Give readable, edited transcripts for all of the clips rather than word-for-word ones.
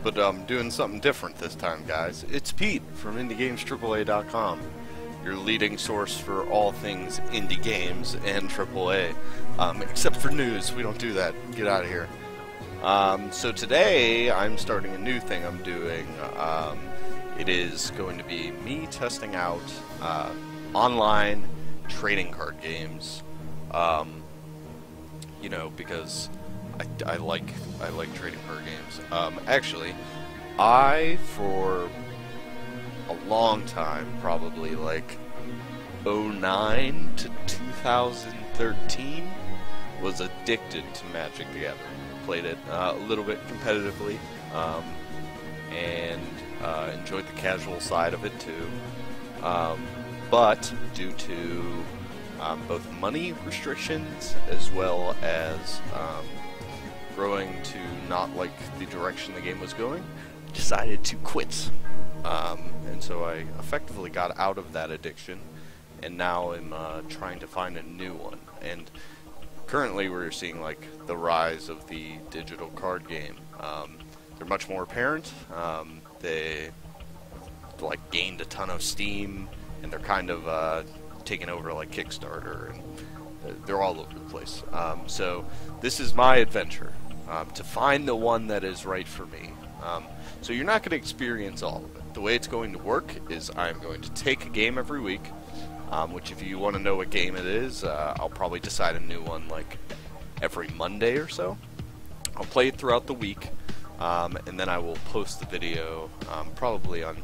but I'm doing something different this time, guys. It's Pete from IndieGamesAAA.com, your leading source for all things indie games and AAA. Except for news, we don't do that. Get out of here. So today, I'm starting a new thing I'm doing. It is going to be me testing out online trading card games. You know, because I like trading card games. Actually, for a long time, probably like 2009 to 2013, was addicted to Magic the Gathering. Played it a little bit competitively, and enjoyed the casual side of it too. But due to both money restrictions as well as growing to not like the direction the game was going, decided to quit. And so I effectively got out of that addiction, and now I'm trying to find a new one. And currently we're seeing like the rise of the digital card game. They're much more apparent. They like gained a ton of steam, and they're kind of taking over like Kickstarter, and they're all over the place. So this is my adventure to find the one that is right for me. So you're not going to experience all of it. The way it's going to work is I'm going to take a game every week, which if you want to know what game it is, I'll probably decide a new one like every Monday or so. I'll play it throughout the week, and then I will post the video probably on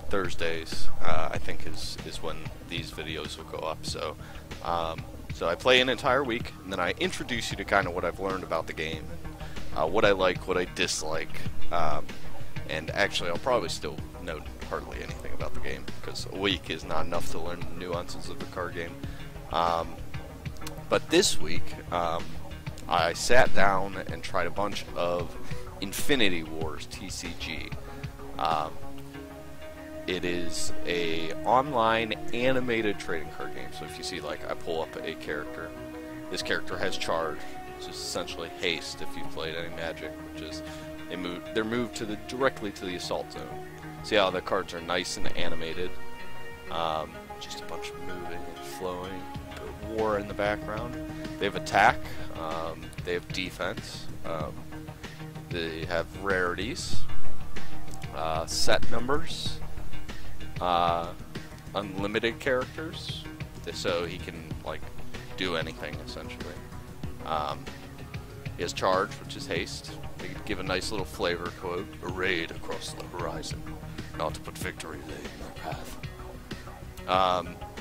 Thursdays. I think is when these videos will go up. So I play an entire week, and then I introduce you to kind of what I've learned about the game, what I like, what I dislike, and actually I'll probably still know hardly anything about the game, because a week is not enough to learn the nuances of the card game. But this week, I sat down and tried a bunch of Infinity Wars TCG. It is a online animated trading card game. So if you see, like, I pull up a character, this character has charge, which is essentially haste if you've played any Magic, which is they're moved directly to the assault zone. See how the cards are nice and animated, just a bunch of moving and flowing, war in the background. They have attack, they have defense, they have rarities, set numbers, unlimited characters, so he can like do anything essentially. He has charge, which is haste. They give a nice little flavor quote: "A raid across the horizon, not to put victory lay in their path."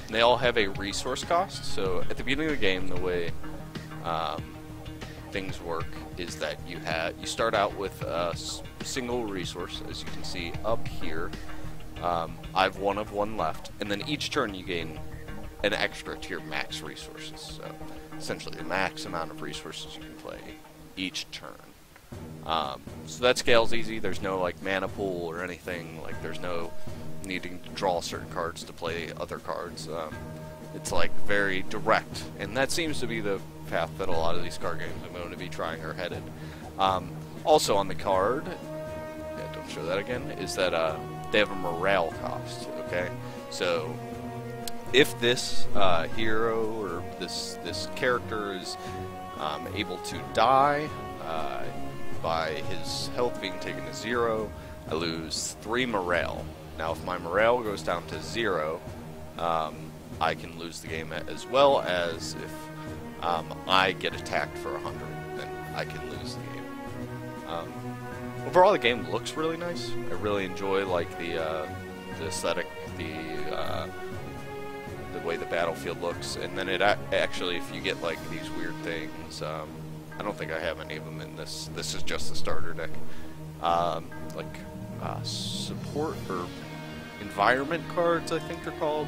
They all have a resource cost. So at the beginning of the game, the way things work is that you start out with a single resource, as you can see up here. I have one of one left, and then each turn you gain an extra to your max resources. So essentially the max amount of resources you can play each turn. So that scales easy. There's no like mana pool or anything. Like there's no needing to draw certain cards to play other cards. It's like very direct, and that seems to be the path that a lot of these card games I'm going to be trying are headed. Also on the card, don't show that again, is that they have a morale cost. Okay, so if this hero or this character is able to die by his health being taken to 0, I lose 3 morale. Now if my morale goes down to 0, I can lose the game, as well as if I get attacked for 100, then I can lose the game. Overall, the game looks really nice. I really enjoy like the aesthetic, the way the battlefield looks, and then it actually, if you get like these weird things, I don't think I have any of them in this. This is just the starter deck. Support or environment cards, I think they're called.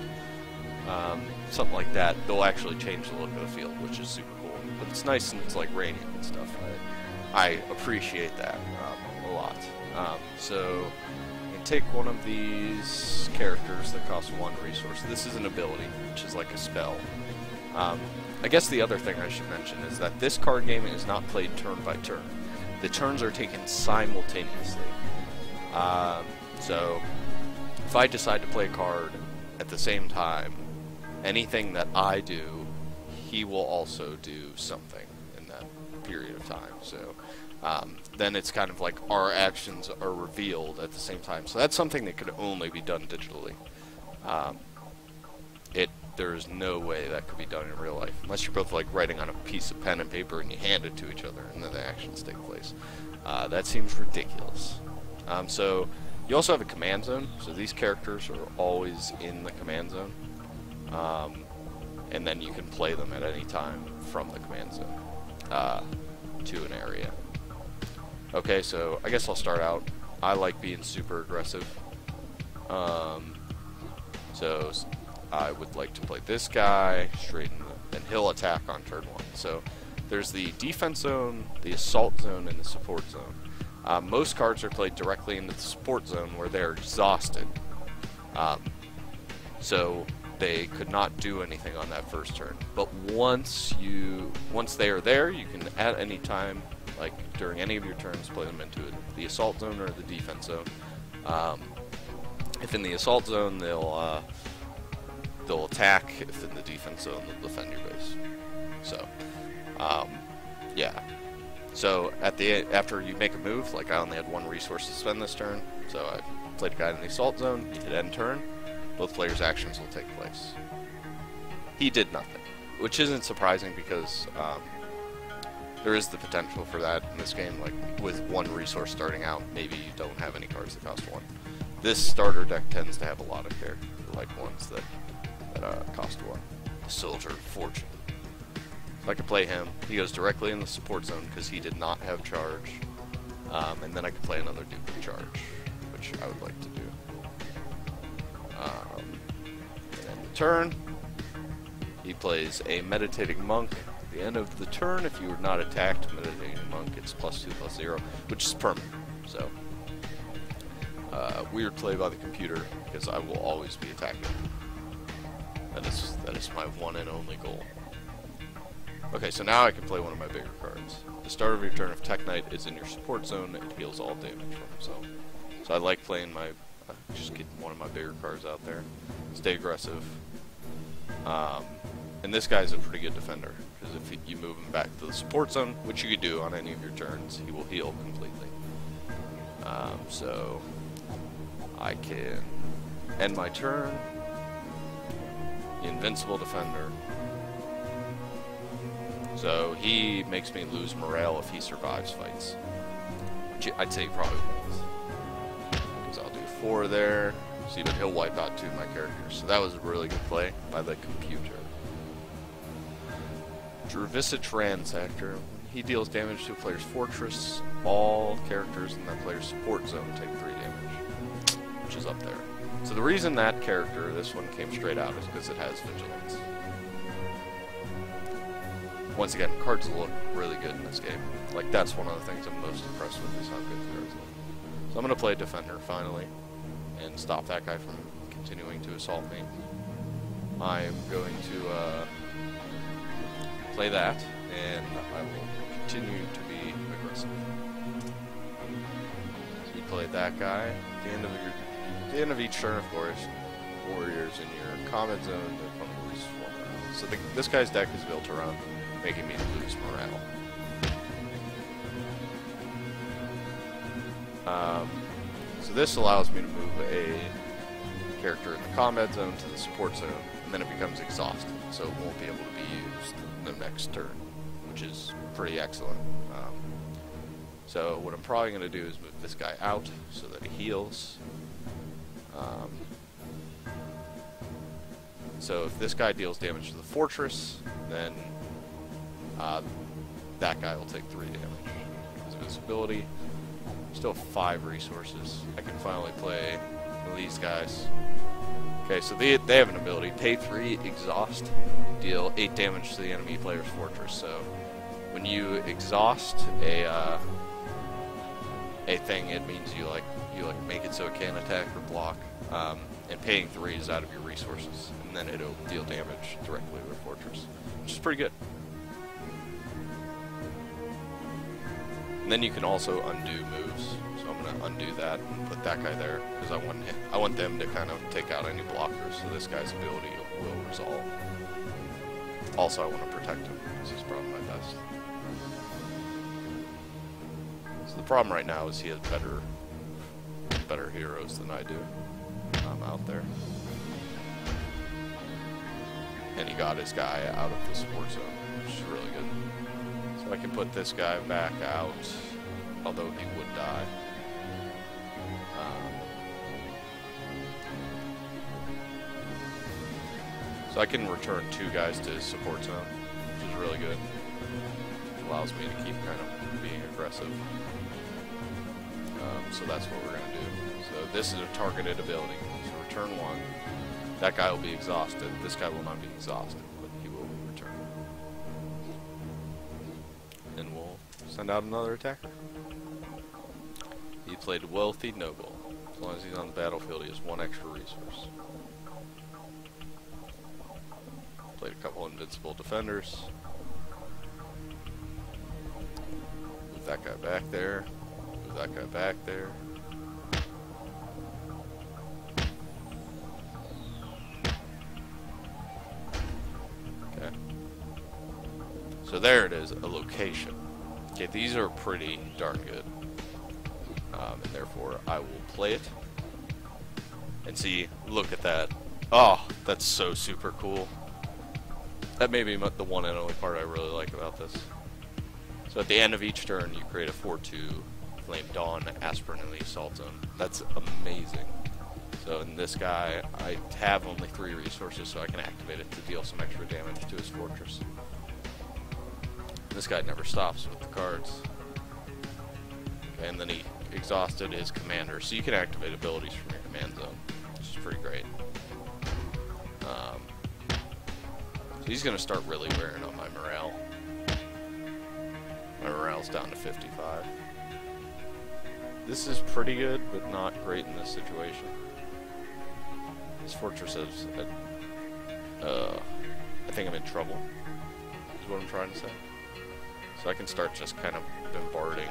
Something like that. They'll actually change the look of the field, which is super cool. But it's nice and it's like raining and stuff. I appreciate that a lot. So you can take one of these characters that costs 1 resource. This is an ability, which is like a spell. I guess the other thing I should mention is that this card game is not played turn by turn. the turns are taken simultaneously. So if I decide to play a card at the same time, anything that I do, he will also do something in that period of time. So then it's kind of like our actions are revealed at the same time. So that's something that could only be done digitally. There's no way that could be done in real life, unless you're both like writing on a piece of pen and paper and you hand it to each other and then the actions take place. That seems ridiculous. So you also have a command zone, so these characters are always in the command zone, and then you can play them at any time from the command zone to an area. Okay, so I guess I'll start out. I like being super aggressive, so I would like to play this guy straight in and he'll attack on turn 1. So there's the defense zone, the assault zone, and the support zone. Most cards are played directly into the support zone where they're exhausted. So they could not do anything on that first turn. But once they are there, you can at any time, like during any of your turns, play them into the assault zone or the defense zone. If in the assault zone, they'll attack. If in the defense zone, they'll defend your base. So, yeah. So after you make a move, like I only had 1 resource to spend this turn, so I played a guy in the assault zone. You hit end turn. Both players' actions will take place. He did nothing, which isn't surprising because there is the potential for that in this game. Like with 1 resource starting out, maybe you don't have any cards that cost 1. This starter deck tends to have a lot of like ones that cost 1. The Soldier of Fortune. So I could play him. He goes directly in the support zone because he did not have charge. And then I could play another dupe with charge, which I would like to do. And then the turn, he plays a Meditating Monk. At the end of the turn, if you were not attacked, Meditating Monk gets +2/+0, which is permanent. So, weird play by the computer because I will always be attacking. That is my one and only goal. Okay, so now I can play one of my bigger cards. At the start of your turn, if Tech Knight is in your support zone, it heals all damage from himself. So I like playing just get one of my bigger cards out there. Stay aggressive. And this guy's a pretty good defender, because if you move him back to the support zone, which you could do on any of your turns, he will heal completely. So I can end my turn. The Invincible Defender. So he makes me lose morale if he survives fights. Which I'd say he probably won't. Because I'll do 4 there. See, but he'll wipe out 2 of my characters. So that was a really good play by the computer. Drevissage Ransactor. He deals damage to a player's fortress. All characters in that player's support zone take 3 damage. Which is up there. So the reason that character, this one, came straight out is because it has Vigilance. Once again, cards look really good in this game. Like, that's one of the things I'm most impressed with, is how good the cards look. So I'm going to play Defender, finally, and stop that guy from continuing to assault me. I'm going to play that, and I will continue to be aggressive. So you play that guy. At the end of each turn, of course, warriors in your combat zone, their opponent will lose 4 morale. So this guy's deck is built around making me lose morale. So this allows me to move a character in the combat zone to the support zone, and then it becomes exhausted, so it won't be able to be used the next turn, which is pretty excellent. So what I'm probably going to do is move this guy out so that he heals. So if this guy deals damage to the fortress, then that guy will take 3 damage because of his ability. Still 5 resources. I can finally play these guys. Okay, so they have an ability. Pay 3, exhaust, deal 8 damage to the enemy player's fortress. So when you exhaust a thing, it means you make it so it can't attack or block. And paying 3 is out of your resources, and then it'll deal damage directly to the fortress, which is pretty good. And then you can also undo moves. So I'm going to undo that and put that guy there because I want them to kind of take out any blockers, so this guy's ability will resolve. Also, I want to protect him because he's probably my best. So the problem right now is he has better heroes than I do. I'm out there. And he got his guy out of the support zone, which is really good. So I can put this guy back out, although he would die. So I can return 2 guys to his support zone, which is really good. Allows me to keep kind of being aggressive. So that's what we're going to do. So this is a targeted ability. So return 1. That guy will be exhausted. This guy will not be exhausted, but he will return. And we'll send out another attacker. He played Wealthy Noble. As long as he's on the battlefield, he has 1 extra resource. Played a couple Invincible Defenders. Move that guy back there. Move that guy back there. Okay. So there it is, a location. Okay, these are pretty darn good. And therefore I will play it. And see, look at that. Oh, that's so super cool. That may be the one and only part I really like about this. So at the end of each turn, you create a 4/2 Flame Dawn Aspirin in the Assault Zone. That's amazing. So in this guy, I have only 3 resources, so I can activate it to deal some extra damage to his fortress. This guy never stops with the cards. Okay, and then he exhausted his commander, so you can activate abilities from your command zone, which is pretty great. So he's going to start really wearing on my morale. My morale's down to 55. This is pretty good, but not great in this situation. His fortress is, I think I'm in trouble, is what I'm trying to say. So I can start just kind of bombarding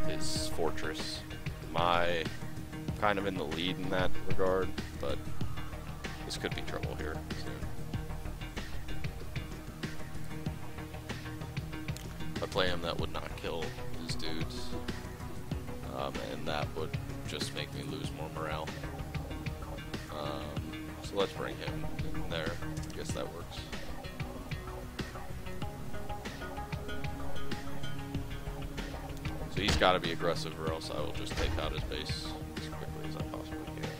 his fortress. Kind of in the lead in that regard, but this could be trouble here soon. If I play him, that would not kill his dudes, and that would just make me lose more morale. So let's bring him in there. I guess that works. So he's got to be aggressive, or else I will just take out his base as quickly as I possibly can.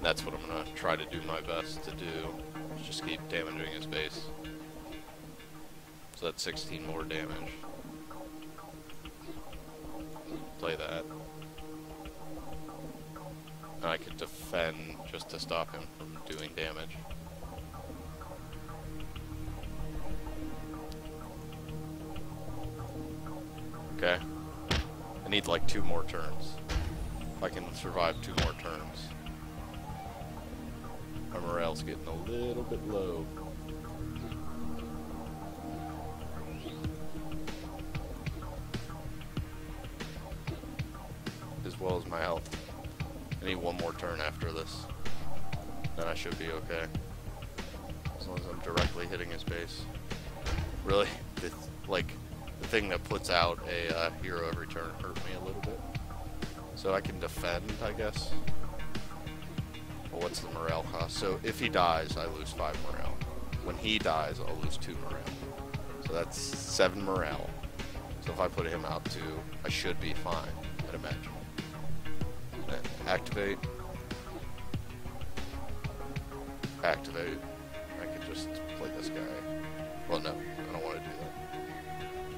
That's what I'm going to try to do my best to do, is just keep damaging his base. So that's 16 more damage. Play that. And I could defend just to stop him from doing damage. Okay. I need like 2 more turns. If I can survive 2 more turns. My morale's getting a little bit low. As well as my health. I need 1 more turn after this. Then I should be okay. As long as I'm directly hitting his base. Really, the thing that puts out a hero every turn hurt me a little bit. So I can defend, I guess. Well, what's the morale cost? So if he dies, I lose 5 morale. When he dies, I'll lose 2 morale. So that's 7 morale. So if I put him out to, I should be fine, I'd imagine. Then activate. Activate. I could just play this guy. Well, no, I don't want to do that.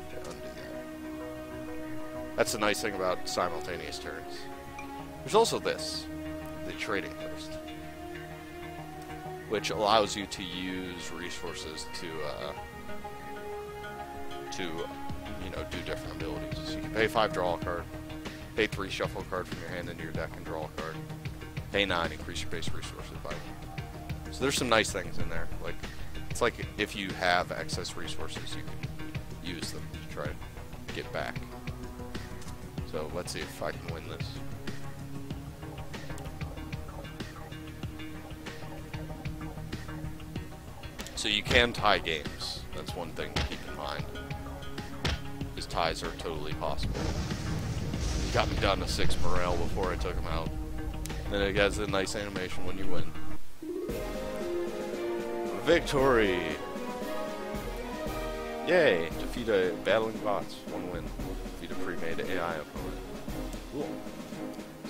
Okay, undo that. That's the nice thing about simultaneous turns. There's also this, the trading post, which allows you to use resources to do different abilities. So you can pay 5, draw a card, pay 3, shuffle a card from your hand into your deck and draw a card. Pay 9, increase your base resources by. So there's some nice things in there. Like, it's like if you have excess resources, you can use them to try to get back. So let's see if I can win this. So you can tie games. That's one thing to keep in mind. Because ties are totally possible. He got me down to 6 morale before I took him out. Then it has a nice animation when you win. Victory! Yay! Defeat a battling bots. 1 win. Defeat a pre-made AI opponent. Cool.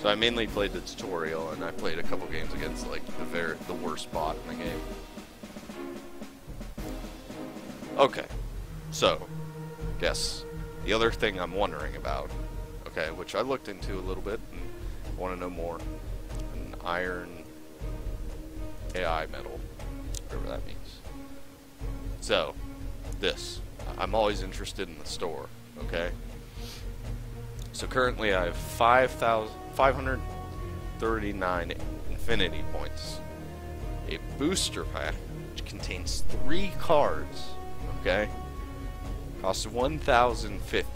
So I mainly played the tutorial, and I played a couple games against like the worst bot in the game. Okay, so, guess the other thing I'm wondering about, okay, which I looked into a little bit and want to know more, an iron AI metal, whatever that means. So, this, I'm always interested in the store, okay? So currently I have 539 infinity points, a booster pack, which contains 3 cards. Okay, costs 1,050.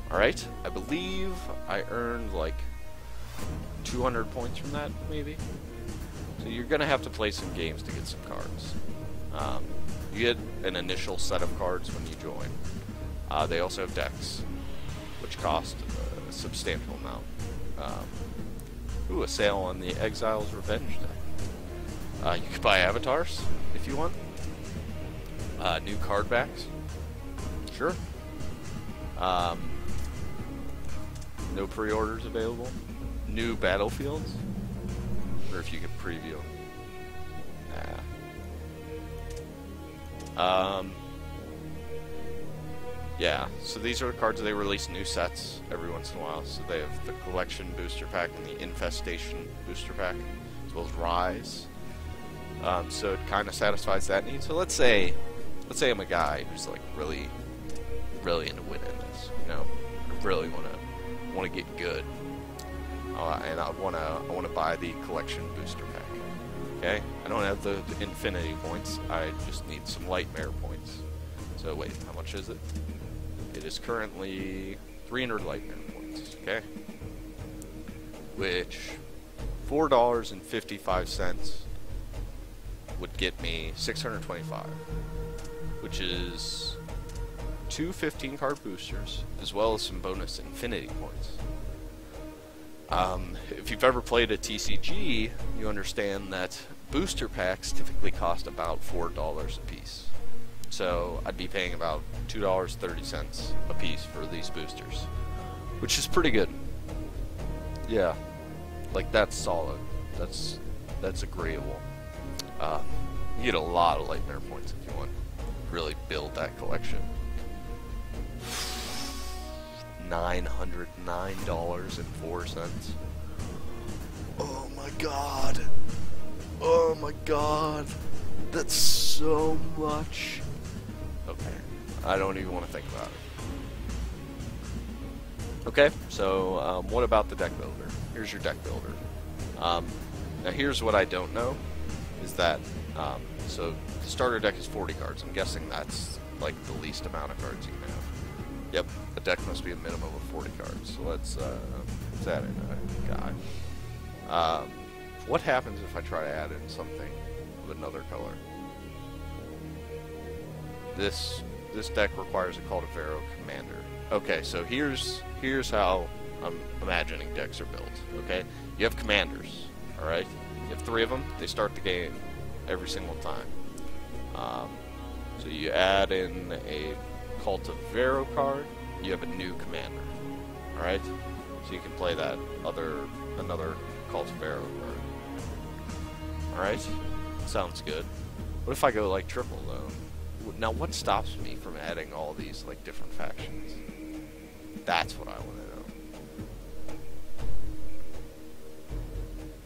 Alright, I believe I earned like 200 points from that, maybe. So you're gonna have to play some games to get some cards. You get an initial set of cards when you join. They also have decks, which cost a substantial amount. Ooh, a sale on the Exile's Revenge deck. You could buy avatars if you want. New card backs. Sure. No pre-orders available. New battlefields. Or if you can preview. Yeah, so these are the cards. They release new sets every once in a while. So they have the Collection Booster Pack and the Infestation Booster Pack, as well as Rise. So it kind of satisfies that need. So let's say I'm a guy who's like really into winning this. You know, I really want to get good, and I want to buy the Collection Booster Pack. Okay, I don't have the infinity points. I just need some Lightmare points. So wait, how much is it? It is currently 300 Lightmare points. Okay, which $4.55 would get me 625, which is 2 15-card boosters, as well as some bonus infinity points. If you've ever played a TCG, you understand that booster packs typically cost about $4 a piece. So I'd be paying about $2.30 a piece for these boosters, which is pretty good. Yeah, like that's solid. That's agreeable. You get a lot of Lightmare points if you want to really build that collection. $909.04. Oh my god. Oh my god. That's so much. Okay. I don't even want to think about it. Okay, so what about the deck builder? Here's your deck builder. Now here's what I don't know, is that, so the starter deck is 40 cards. I'm guessing that's like the least amount of cards you can have. Yep, a deck must be a minimum of 40 cards. So let's add in a guy. What happens if I try to add in something with another color? This deck requires a Call to Pharaoh commander. Okay, so here's how I'm imagining decks are built. Okay, you have commanders. All right, you have 3 of them. They start the game every single time. So you add in a Call to Pharaoh card, you have a new commander. Alright? So you can play that another Call to Pharaoh card. Alright? Sounds good. What if I go like triple though? Now what stops me from adding all these like different factions? That's what I want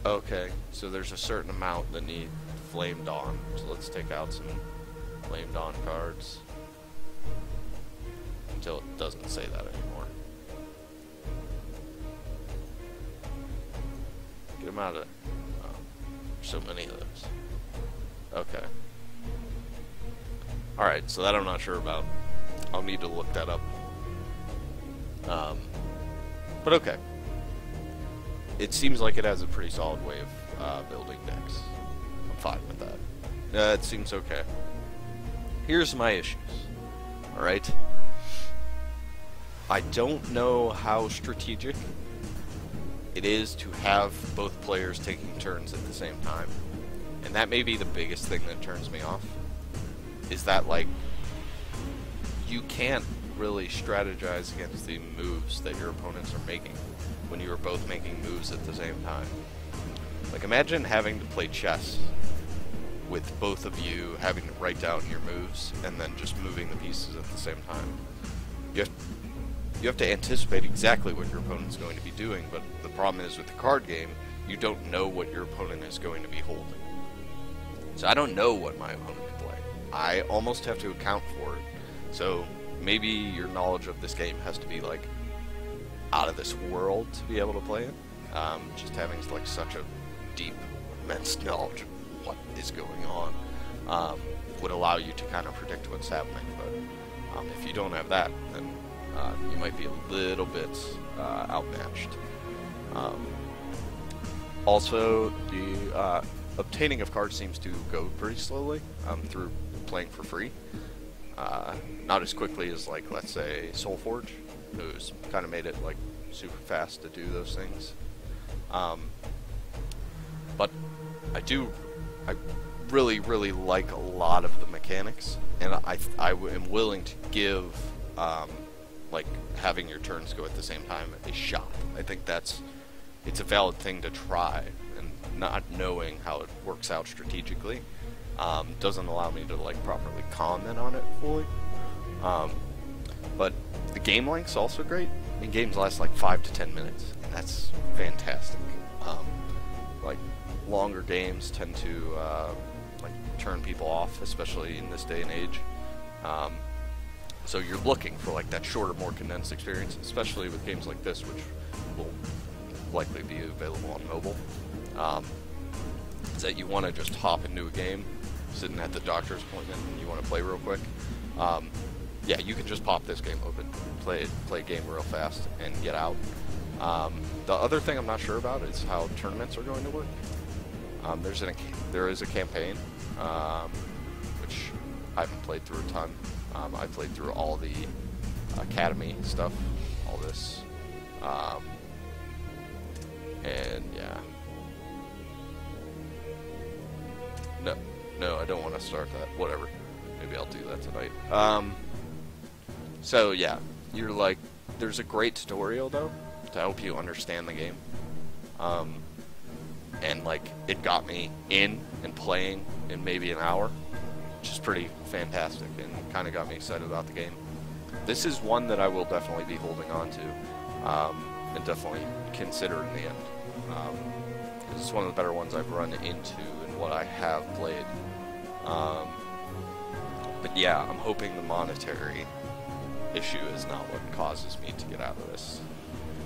to know. Okay, so there's a certain amount that need Flame Dawn. So let's take out some Flame Dawn cards. Until it doesn't say that anymore. Get them out of... Oh, so many of those. Okay. Alright, so that I'm not sure about. I'll need to look that up. But okay. It seems like it has a pretty solid way of building decks. I'm fine with that. It seems okay. Here's my issues. Alright? I don't know how strategic it is to have both players taking turns at the same time. And that may be the biggest thing that turns me off. Is that, like, you can't really strategize against the moves that your opponents are making when you are both making moves at the same time. Like, imagine having to play chess with both of you having to write down your moves and then just moving the pieces at the same time. You have to anticipate exactly what your opponent's going to be doing, but the problem is with the card game, you don't know what your opponent is going to be holding. So I don't know what my opponent can play. I almost have to account for it. So maybe your knowledge of this game has to be, like, out of this world to be able to play it. Just having, like, such a deep, immense knowledge of what is going on would allow you to kind of predict what's happening. But if you don't have that, then you might be a little bit outmatched. Also, the obtaining of cards seems to go pretty slowly through playing for free. Not as quickly as, like, let's say Soulforge, who's kind of made it, like, super fast to do those things. But I really, really like a lot of the mechanics, and I am willing to give, like, having your turns go at the same time a shot. I think it's a valid thing to try, and not knowing how it works out strategically doesn't allow me to, like, properly comment on it fully. But the game length's also great. I mean, games last like 5 to 10 minutes, and that's fantastic. Like, longer games tend to like turn people off, especially in this day and age. So you're looking for, like, that shorter, more condensed experience, especially with games like this, which will likely be available on mobile. Is that you want to just hop into a game, sitting at the doctor's appointment, and you want to play real quick. Yeah, you can just pop this game open, play a game real fast, and get out. The other thing I'm not sure about is how tournaments are going to work. There is a campaign, which I haven't played through a ton. I played through all the Academy stuff, all this, and yeah. No, I don't want to start that. Whatever. Maybe I'll do that tonight. So yeah, you're like, there's a great tutorial though to help you understand the game. And, like, it got me in and playing in maybe an hour, which is pretty fantastic, and kind of got me excited about the game. This is one that I will definitely be holding on to, and definitely consider in the end. It's one of the better ones I've run into in what I have played. But yeah, I'm hoping the monetary issue is not what causes me to get out of this,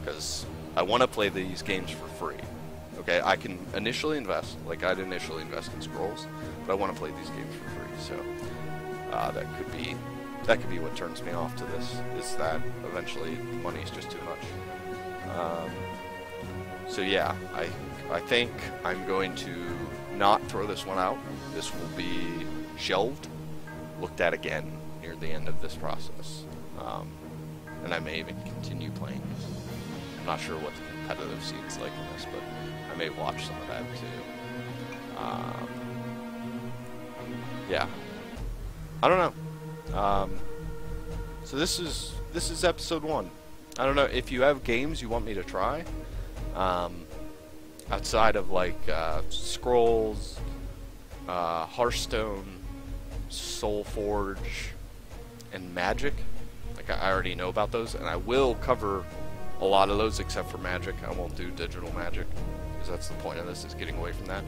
because I want to play these games for free. Okay, I can initially invest, like I'd initially invest in Scrolls, but I want to play these games for free. So that could be what turns me off to this, is that eventually money is just too much. So yeah, I think I'm going to not throw this one out. This will be shelved, looked at again near the end of this process, and I may even continue playing. I'm not sure what the competitive scene's like in this, but I may watch some of that too. Yeah, I don't know. So this is episode 1. I don't know if you have games you want me to try, outside of, like, Scrolls, Hearthstone, Soulforge, and Magic. Like, I already know about those, and I will cover a lot of those except for Magic. I won't do digital Magic, because that's the point of this, is getting away from that.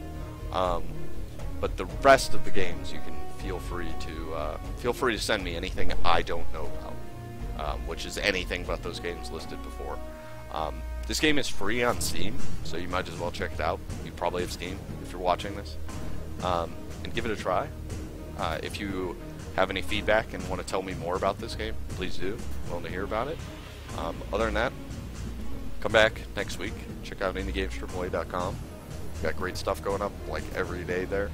But the rest of the games, you can feel free to send me anything I don't know about, which is anything but those games listed before. This game is free on Steam, so you might as well check it out. You probably have Steam if you're watching this. And give it a try. If you have any feedback and want to tell me more about this game, please do. I'm willing to hear about it. Other than that, come back next week. Check out indiegamestripleA.com. We've got great stuff going up like every day there.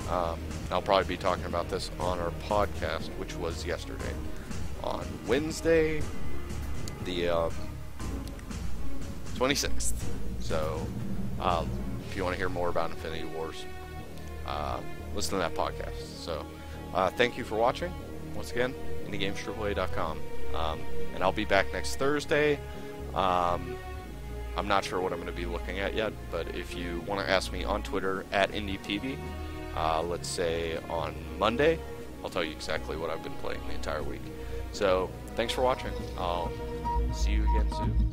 I'll probably be talking about this on our podcast, which was yesterday. On Wednesday, the 26th. So, if you want to hear more about Infinity Wars, listen to that podcast. So, thank you for watching. Once again, indiegamestripleA.com. And I'll be back next Thursday. I'm not sure what I'm going to be looking at yet, but if you want to ask me on Twitter at IndiePB, let's say on Monday, I'll tell you exactly what I've been playing the entire week. So, thanks for watching. I'll see you again soon.